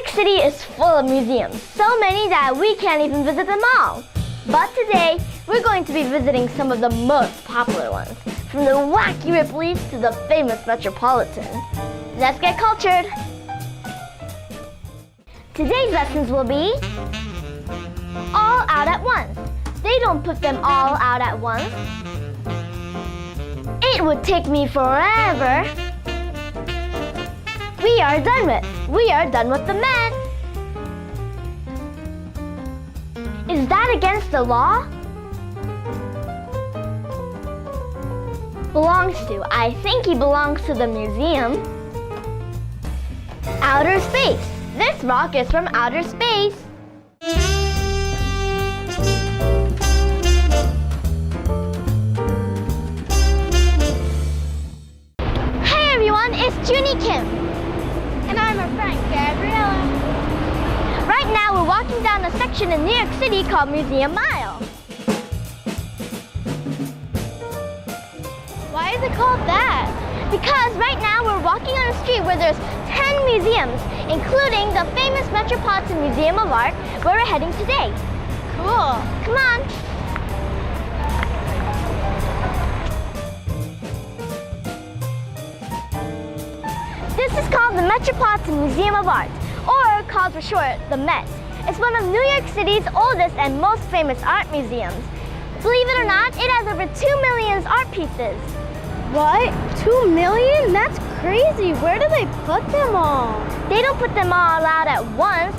York City is full of museums, so many that we can't even visit them all. But today, we're going to be visiting some of the most popular ones, from the wacky Ripley's to the famous Metropolitan. Let's get cultured! Today's lessons will be all out at once. They don't put them all out at once. It would take me forever. We are done with the Met. Is that against the law? Belongs to. I think he belongs to the museum. Outer space. This rock is from outer space. Hey everyone, it's Junie Kim. And I'm her friend, Gabriella. Right now we're walking down a section in New York City called Museum Mile. Why is it called that? Because right now we're walking on a street where there's 10 museums, including the famous Metropolitan Museum of Art, where we're heading today. Cool. Come on. This is called the Metropolitan Museum of Art, or called for short, the Met. It's one of New York City's oldest and most famous art museums. Believe it or not, it has over 2 million art pieces. What? 2 million? That's crazy. Where do they put them all? They don't put them all out at once.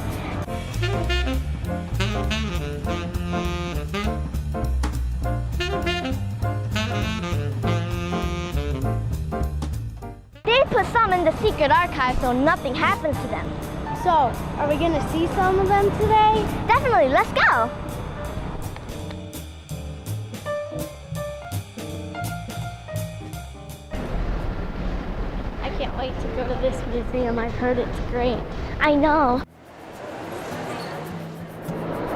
They put some in the secret archive so nothing happens to them. So, are we going to see some of them today? Definitely, let's go. I can't wait to go to this museum. I've heard it's great. I know.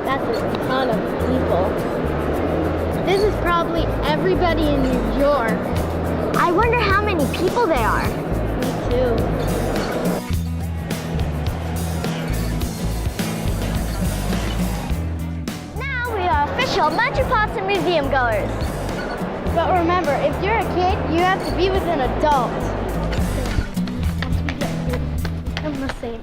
That's a ton of people. This is probably everybody in New York. I wonder how many people there are. Me too. Now we are official Metropolitan Museum goers. But remember, if you're a kid, you have to be with an adult. I'm the same.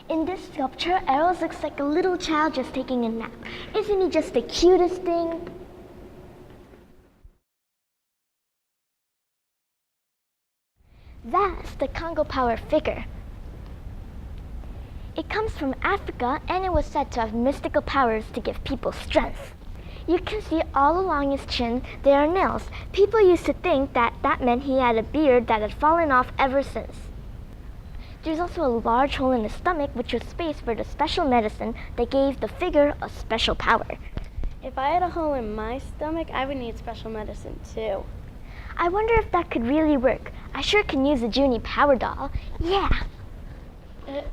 In this sculpture, Eros looks like a little child just taking a nap. Isn't he just the cutest thing? That's the Congo power figure. It comes from Africa and it was said to have mystical powers to give people strength. You can see all along his chin there are nails. People used to think that meant he had a beard that had fallen off ever since. There's also a large hole in his stomach, which was space for the special medicine that gave the figure a special power. If I had a hole in my stomach, I would need special medicine too. I wonder if that could really work. I sure can use a Junie power doll. Yeah. I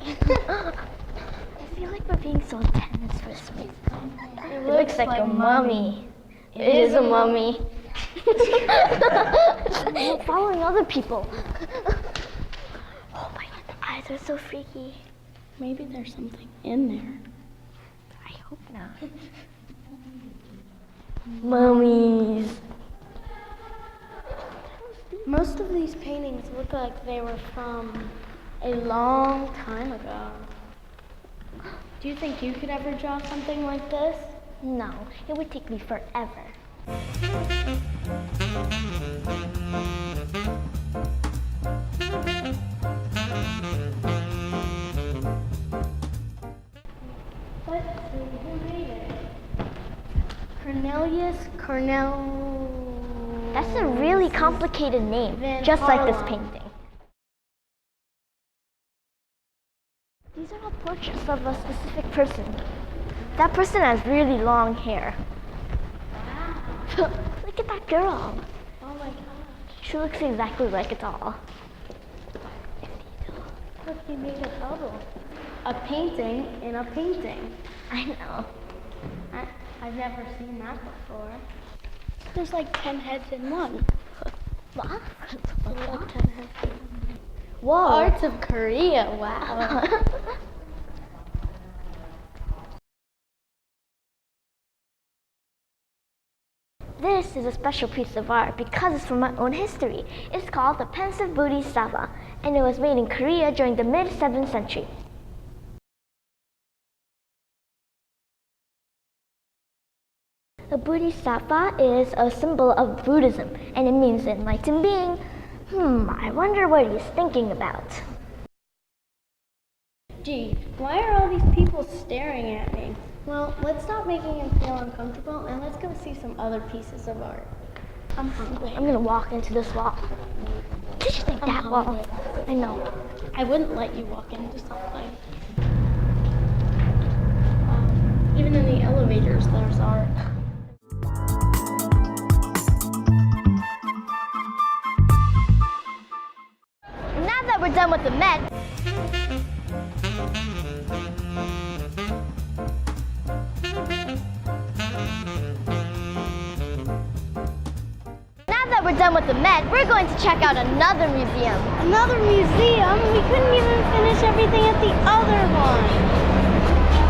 feel like we're being so intense for this reason. It looks like a mummy. It is a mummy. We're following other people. Oh my god, the eyes are so freaky. Maybe there's something in there. I hope not. Mummies. Most of these paintings look like they were from a long time ago. Do you think you could ever draw something like this? No, it would take me forever. Let's see, who made it? Cornell. That's a really complicated name, Van just like this Harlem. painting. These are all portraits of a specific person. That person has really long hair. Wow. Look at that girl. Oh my gosh. She looks exactly like a doll. Look, he made a bubble. A painting in a painting. I know. I've never seen that before. There's like 10 heads in one. What? There's like 10 heads. Whoa. Arts of Korea, wow. This is a special piece of art because it's from my own history. It's called the Pensive Bodhisattva, and it was made in Korea during the mid-7th century. The Bodhisattva is a symbol of Buddhism, and it means enlightened being. I wonder what he's thinking about. Gee, why are all these people staring at me? Well, let's stop making him feel uncomfortable and let's go see some other pieces of art. I'm hungry. I'm gonna walk into this wall. Did you think that wall? I know. I wouldn't let you walk into something. Even in the elevators, there's art. Now that we're done with the Met, we're going to check out another museum. Another museum? We couldn't even finish everything at the other one.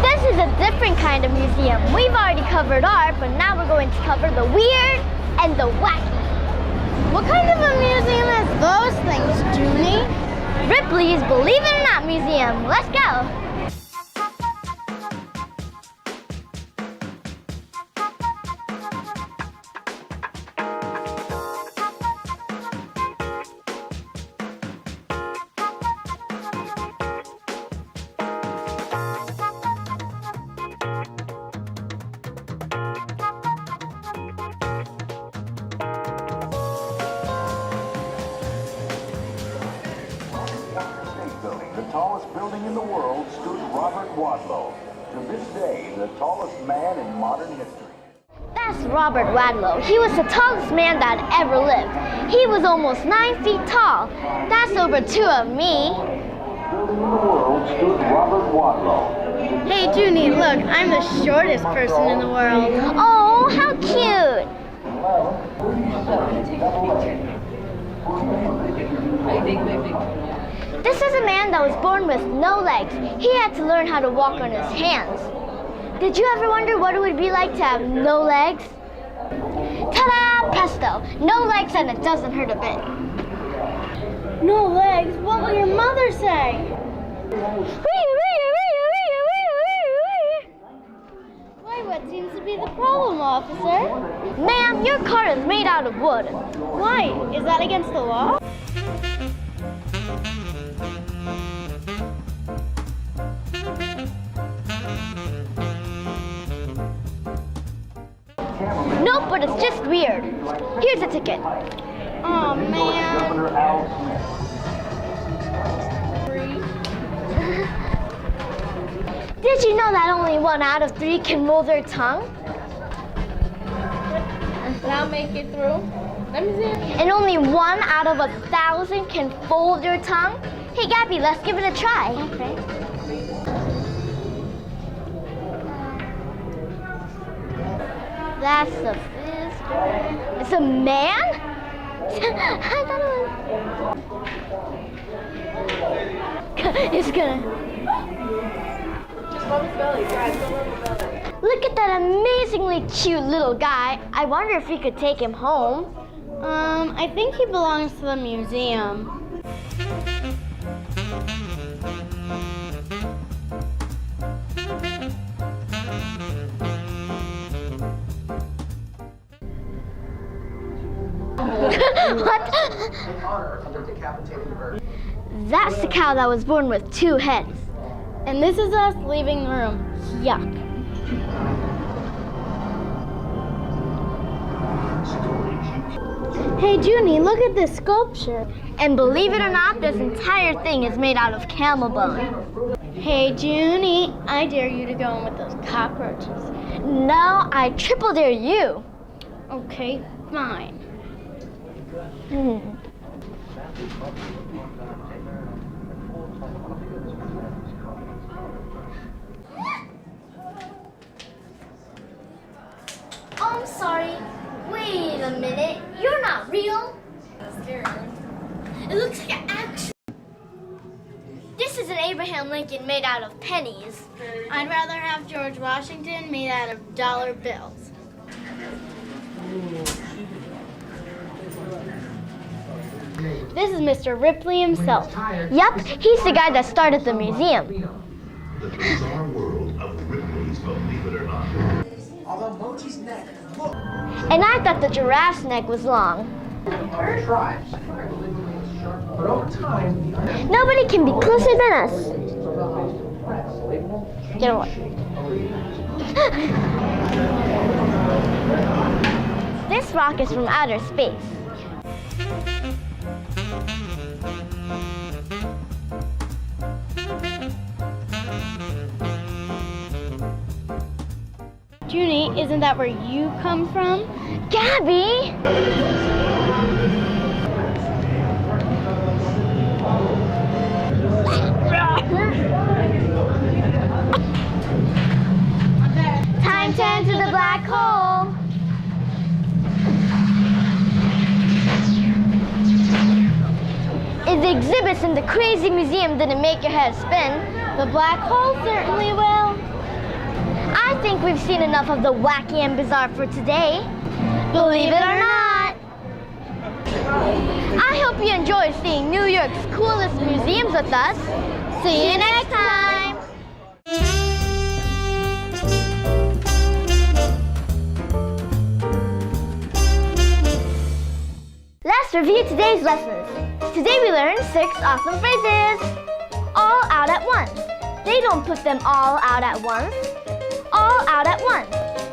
This is a different kind of museum. We've already covered art, but now we're going to cover the weird and the wacky. What kind of a museum is those things, Junie? Ripley's Believe It or Not Museum. Let's go. The tallest building in the world stood Robert Wadlow. To this day, the tallest man in modern history. That's Robert Wadlow. He was the tallest man that ever lived. He was almost 9 feet tall. That's over 2 of me. Building in the world stood Robert Wadlow. Hey, Junie, look, I'm the shortest person in the world. Oh, how cute. This is a man that was born with no legs. He had to learn how to walk on his hands. Did you ever wonder what it would be like to have no legs? Ta-da! Presto! No legs and it doesn't hurt a bit. No legs? What will your mother say? Why, what seems to be the problem, officer? Ma'am, your car is made out of wood. Why? Is that against the law? Nope, but it's just weird. Here's a ticket. Oh, man. Governor Al Smith. Did you know that only 1 out of 3 can roll their tongue? That'll make it through. Let me see. And only 1 out of 1,000 can fold their tongue? Hey, Gabby, let's give it a try. Okay. That's the fist. It's a man? I thought it was. It's gonna. Just rub his belly, guys. Don't rub his belly. Look at that amazingly cute little guy. I wonder if we could take him home. I think he belongs to the museum. What? That's the cow that was born with 2 heads. And this is us leaving the room. Yuck. Hey, Junie, look at this sculpture. And believe it or not, this entire thing is made out of camel bone. Hey, Junie, I dare you to go in with those cockroaches. No, I triple dare you. Okay, fine. Oh, I'm sorry. Wait a minute. You're not real. I'm scared. It looks like an actual. This is an Abraham Lincoln made out of pennies. I'd rather have George Washington made out of dollar bills. This is Mr. Ripley himself. Yup, he's the guy that started the museum. The bizarre world of Ripley's Believe It or Not. Although Mochi's neck, look. And I thought the giraffe's neck was long. Tribes. But over time, the Nobody can be closer than us. Get away. This rock is from outer space. Junie, isn't that where you come from? Gabby! Time to enter the black hole. If the exhibits in the crazy museum didn't make your head spin, The black hole certainly will. I think we've seen enough of the wacky and bizarre for today. Believe it or not. I hope you enjoyed seeing New York's coolest museums with us. See you next time. Let's review today's lessons. Today we learned 6 awesome phrases. All out at once. They don't put them all out at once. All out at once.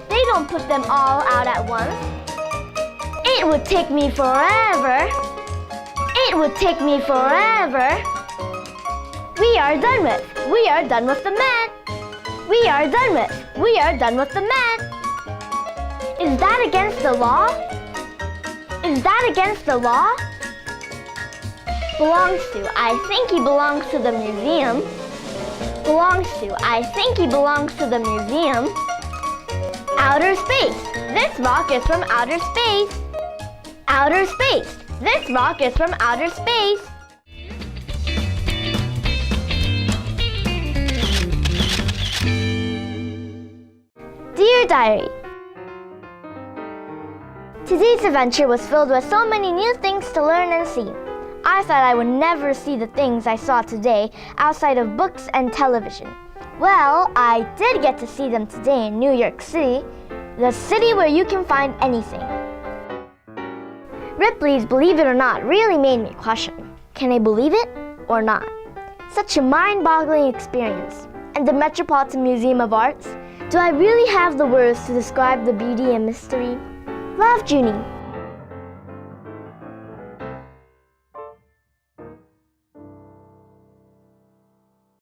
They don't put them all out at once. It would take me forever. It would take me forever. We are done with. We are done with the man. We are done with. We are done with the man. Is that against the law? Is that against the law? Belongs to. I think he belongs to the museum. Belongs to. I think he belongs to the museum. Outer space. This rock is from outer space. Outer space. This rock is from outer space. Dear Diary, today's adventure was filled with so many new things to learn and see. I thought I would never see the things I saw today outside of books and television. Well, I did get to see them today in New York City, the city where you can find anything. Ripley's Believe It or Not really made me question, can I believe it or not? Such a mind-boggling experience. And the Metropolitan Museum of Arts, do I really have the words to describe the beauty and mystery? Love, Junie.